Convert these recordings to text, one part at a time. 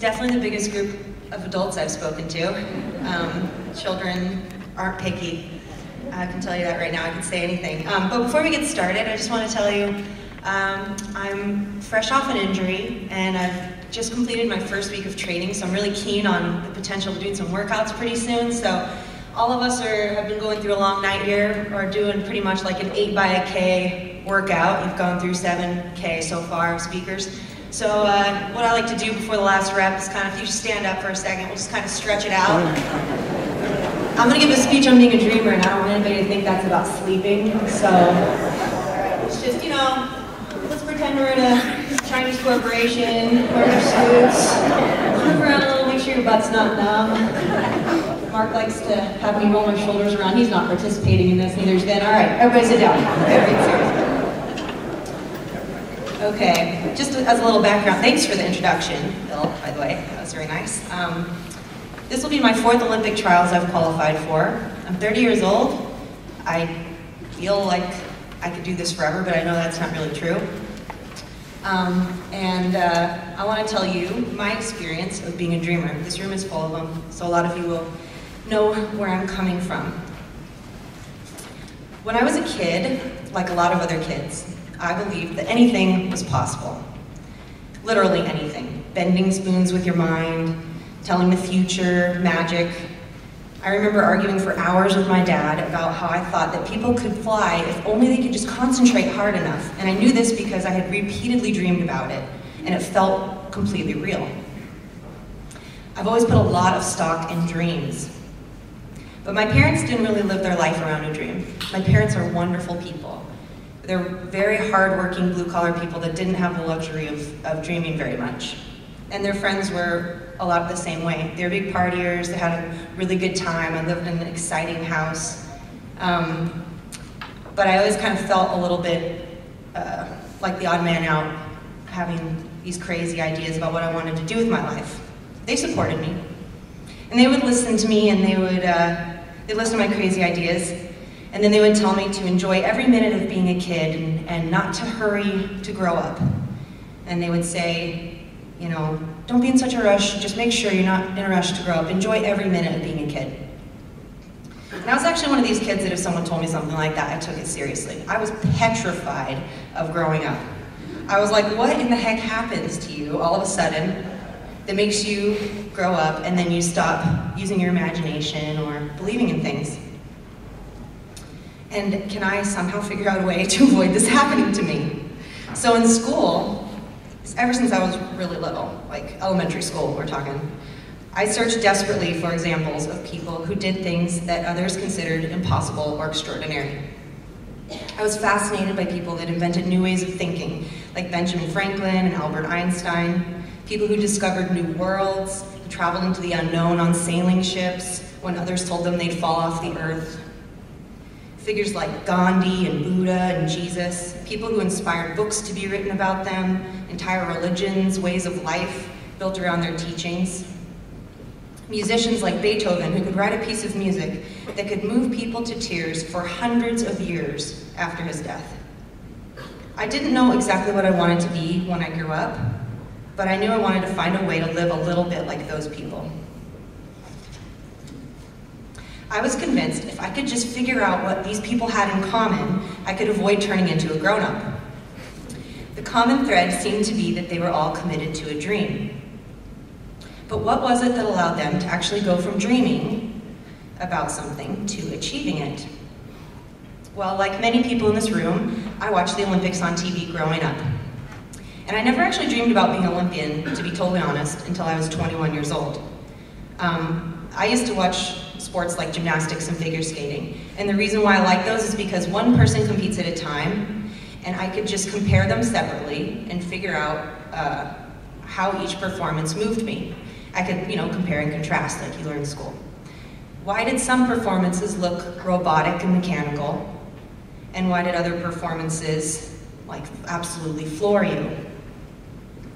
definitely the biggest group of adults I've spoken to. Children aren't picky. I can tell you that right now, I can say anything. But before we get started, I just want to tell you, I'm fresh off an injury, and I've just completed my first week of training, so I'm really keen on the potential of doing some workouts pretty soon. So all of us have been going through a long night here, or doing pretty much like an 8 by a K workout. You've gone through 7K so far of speakers. So what I like to do before the last rep is kind of, if you just stand up for a second, we'll just kind of stretch it out. I'm going to give a speech on being a dreamer, and I don't want anybody to think that's about sleeping. So it's just, you know, let's pretend we're in a Chinese corporation, wear your suits, move around a little, make sure your butt's not numb. Mark likes to have me roll my shoulders around. He's not participating in this, neither is Ben. All right, everybody sit down. Everybody serious. Okay, just as a little background, thanks for the introduction, Bill, by the way. That was very nice. This will be my 4th Olympic trials I've qualified for. I'm 30 years old. I feel like I could do this forever, but I know that's not really true. I want to tell you my experience of being a dreamer. This room is full of them, so a lot of you will know where I'm coming from. When I was a kid, like a lot of other kids, I believed that anything was possible. Literally anything. Bending spoons with your mind, telling the future, magic. I remember arguing for hours with my dad about how I thought that people could fly if only they could just concentrate hard enough. And I knew this because I had repeatedly dreamed about it, and it felt completely real. I've always put a lot of stock in dreams. But my parents didn't really live their life around a dream. My parents are wonderful people. They're very hardworking, blue-collar people that didn't have the luxury of dreaming very much. And their friends were a lot the same way. They were big partiers, they had a really good time. I lived in an exciting house. But I always kind of felt a little bit like the odd man out, having these crazy ideas about what I wanted to do with my life. They supported me. And they would listen to me, and they'd listen to my crazy ideas. And then they would tell me to enjoy every minute of being a kid and not to hurry to grow up. And they would say, you know, don't be in such a rush, just make sure you're not in a rush to grow up. Enjoy every minute of being a kid. And I was actually one of these kids that if someone told me something like that, I took it seriously. I was petrified of growing up. I was like, what in the heck happens to you all of a sudden that makes you grow up and then you stop using your imagination or believing in things? And can I somehow figure out a way to avoid this happening to me? So in school, ever since I was really little, like elementary school we're talking, I searched desperately for examples of people who did things that others considered impossible or extraordinary. I was fascinated by people that invented new ways of thinking, like Benjamin Franklin and Albert Einstein, people who discovered new worlds, who traveled into the unknown on sailing ships when others told them they'd fall off the earth. Figures like Gandhi and Buddha and Jesus, people who inspired books to be written about them, entire religions, ways of life built around their teachings. Musicians like Beethoven, who could write a piece of music that could move people to tears for hundreds of years after his death. I didn't know exactly what I wanted to be when I grew up, but I knew I wanted to find a way to live a little bit like those people. I was convinced if I could just figure out what these people had in common, I could avoid turning into a grown-up. The common thread seemed to be that they were all committed to a dream. But what was it that allowed them to actually go from dreaming about something to achieving it? Well, like many people in this room, I watched the Olympics on TV growing up. And I never actually dreamed about being an Olympian, to be totally honest, until I was 21 years old. I used to watch sports like gymnastics and figure skating. And the reason why I like those is because one person competes at a time, and I could just compare them separately and figure out how each performance moved me. I could, you know, compare and contrast like you learn in school. Why did some performances look robotic and mechanical? And why did other performances, like, absolutely floor you?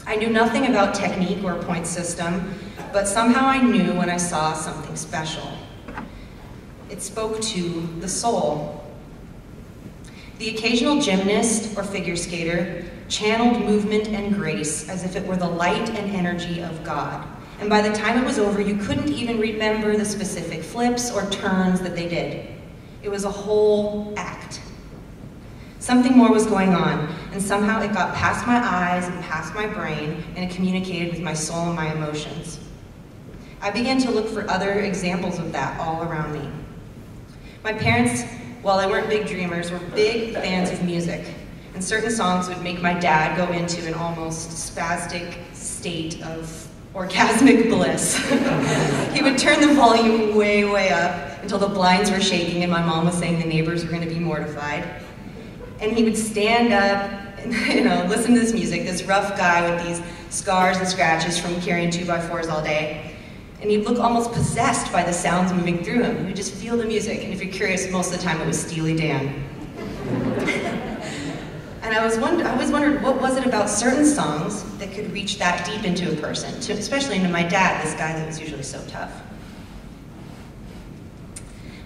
I knew nothing about technique or a point system, but somehow I knew when I saw something special. It spoke to the soul. The occasional gymnast or figure skater channeled movement and grace as if it were the light and energy of God. And by the time it was over, you couldn't even remember the specific flips or turns that they did. It was a whole act. Something more was going on, and somehow it got past my eyes and past my brain, and it communicated with my soul and my emotions. I began to look for other examples of that all around me. My parents, while they weren't big dreamers, were big fans of music, and certain songs would make my dad go into an almost spastic state of orgasmic bliss. He would turn the volume way, way up until the blinds were shaking and my mom was saying the neighbors were going to be mortified. And he would stand up and listen to this music, this rough guy with these scars and scratches from carrying 2x4s all day. And he'd look almost possessed by the sounds moving through him. He would just feel the music. And if you're curious, most of the time it was Steely Dan. And I always wondered, what was it about certain songs that could reach that deep into a person, especially into my dad, this guy that was usually so tough.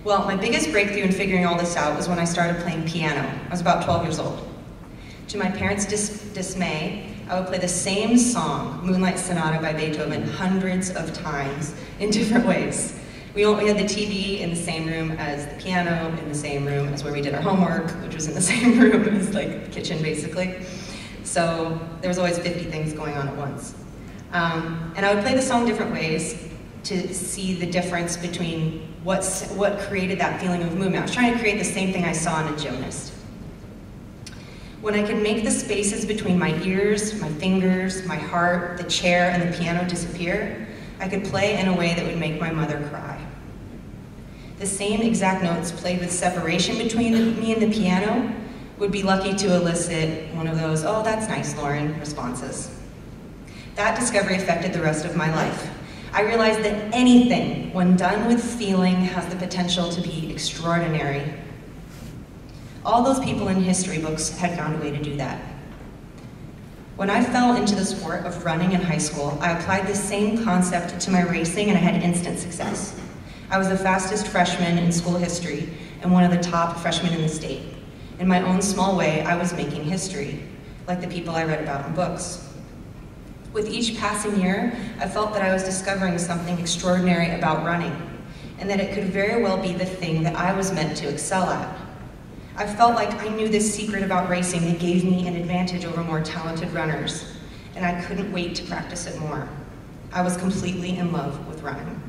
Well, my biggest breakthrough in figuring all this out was when I started playing piano. I was about 12 years old. To my parents' dismay, I would play the same song, Moonlight Sonata by Beethoven, hundreds of times in different ways. We had the TV in the same room as the piano, in the same room as where we did our homework, which was in the same room as like the kitchen, basically. So there was always 50 things going on at once. And I would play the song different ways to see the difference between what created that feeling of movement. I was trying to create the same thing I saw in a gymnast. When I could make the spaces between my ears, my fingers, my heart, the chair, and the piano disappear, I could play in a way that would make my mother cry. The same exact notes played with separation between me and the piano would be lucky to elicit one of those, "Oh, that's nice, Lauren," responses. That discovery affected the rest of my life. I realized that anything, when done with feeling, has the potential to be extraordinary. All those people in history books had found a way to do that. When I fell into the sport of running in high school, I applied the same concept to my racing and I had instant success. I was the fastest freshman in school history and one of the top freshmen in the state. In my own small way, I was making history, like the people I read about in books. With each passing year, I felt that I was discovering something extraordinary about running, and that it could very well be the thing that I was meant to excel at. I felt like I knew this secret about racing that gave me an advantage over more talented runners, and I couldn't wait to practice it more. I was completely in love with running.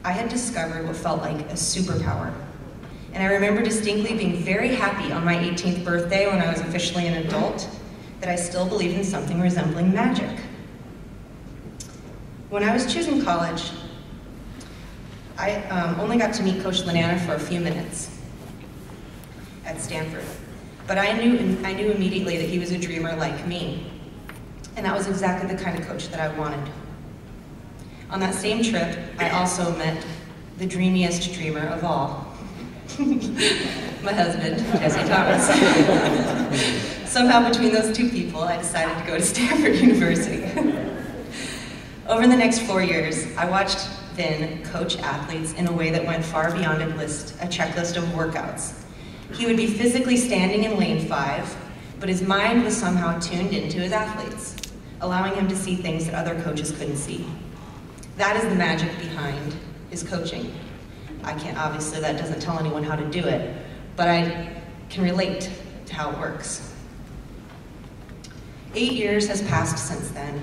I had discovered what felt like a superpower, and I remember distinctly being very happy on my 18th birthday when I was officially an adult, that I still believed in something resembling magic. When I was choosing college, I only got to meet Coach Lanana for a few minutes at Stanford. But I knew immediately that he was a dreamer like me. And that was exactly the kind of coach that I wanted. On that same trip, I also met the dreamiest dreamer of all. My husband, Jesse Thomas. Somehow between those two people, I decided to go to Stanford University. Over the next 4 years, I watched Vin coach athletes in a way that went far beyond a checklist of workouts. He would be physically standing in lane 5, but his mind was somehow tuned into his athletes, allowing him to see things that other coaches couldn't see. That is the magic behind his coaching. Obviously that doesn't tell anyone how to do it, but I can relate to how it works. 8 years has passed since then,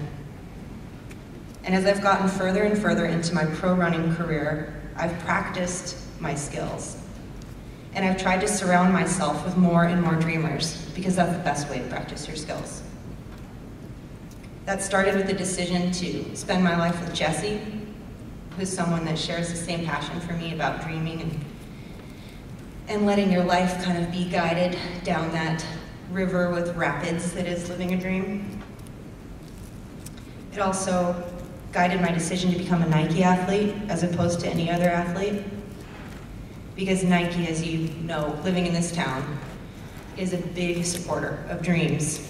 and as I've gotten further and further into my pro running career, I've practiced my skills. And I've tried to surround myself with more and more dreamers, because that's the best way to practice your skills. That started with the decision to spend my life with Jesse, who's someone that shares the same passion for me about dreaming and letting your life kind of be guided down that river with rapids that is living a dream. It also guided my decision to become a Nike athlete as opposed to any other athlete. Because Nike, as you know, living in this town, is a big supporter of dreams.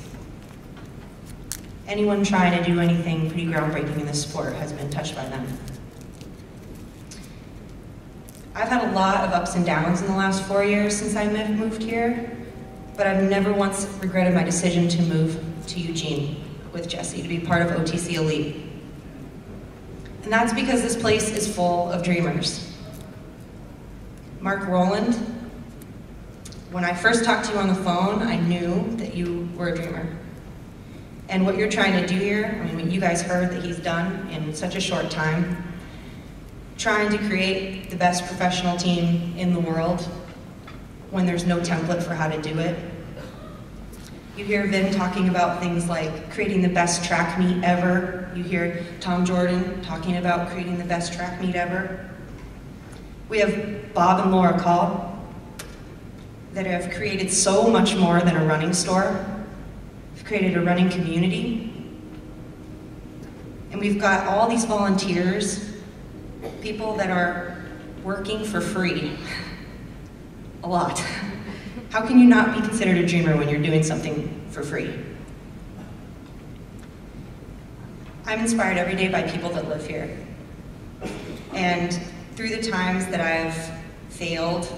Anyone trying to do anything pretty groundbreaking in this sport has been touched by them. I've had a lot of ups and downs in the last 4 years since I moved here, but I've never once regretted my decision to move to Eugene with Jesse to be part of OTC Elite. And that's because this place is full of dreamers. Mark Rowland, when I first talked to you on the phone, I knew that you were a dreamer. And what you're trying to do here, I mean, you guys heard that he's done in such a short time, trying to create the best professional team in the world when there's no template for how to do it. You hear Vin talking about things like creating the best track meet ever. You hear Tom Jordan talking about creating the best track meet ever. We have Bob and Laura Call that have created so much more than a running store. We've created a running community. And we've got all these volunteers, people that are working for free. A lot. How can you not be considered a dreamer when you're doing something for free? I'm inspired every day by people that live here. And through the times that I've failed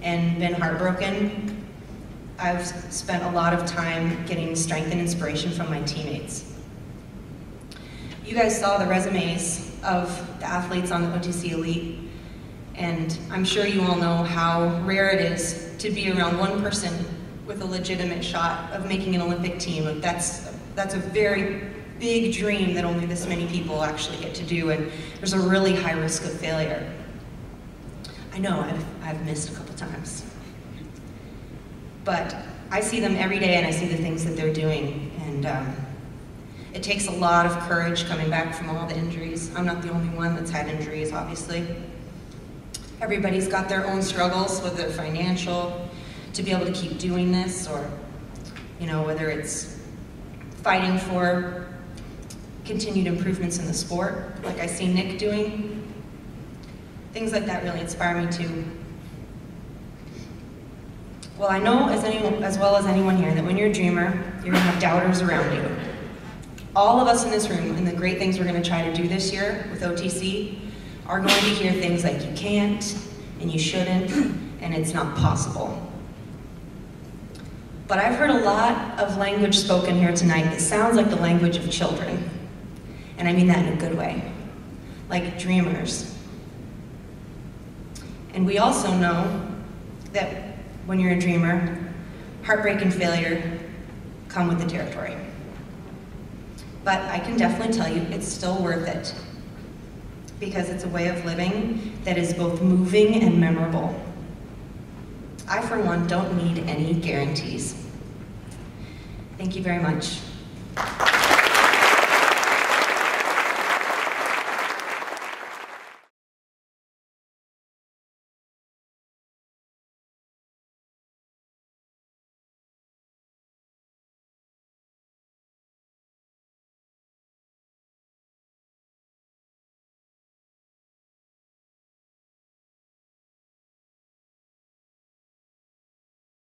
and been heartbroken, I've spent a lot of time getting strength and inspiration from my teammates. You guys saw the resumes of the athletes on the OTC Elite, and I'm sure you all know how rare it is to be around one person with a legitimate shot of making an Olympic team. That's a very big dream that only this many people actually get to do, and there's a really high risk of failure. I know, I've missed a couple times. But I see them every day and I see the things that they're doing, and it takes a lot of courage coming back from all the injuries. I'm not the only one that's had injuries, obviously. Everybody's got their own struggles, whether they're financial, to be able to keep doing this, or whether it's fighting for continued improvements in the sport, like I see Nick doing. Things like that really inspire me too. Well, I know as well as anyone here that when you're a dreamer, you're gonna have doubters around you. All of us in this room, and the great things we're gonna try to do this year with OTC, are going to hear things like you can't, and you shouldn't, and it's not possible. But I've heard a lot of language spoken here tonight that sounds like the language of children. And I mean that in a good way. Like dreamers. And we also know that when you're a dreamer, heartbreak and failure come with the territory. But I can definitely tell you it's still worth it, because it's a way of living that is both moving and memorable. I, for one, don't need any guarantees. Thank you very much.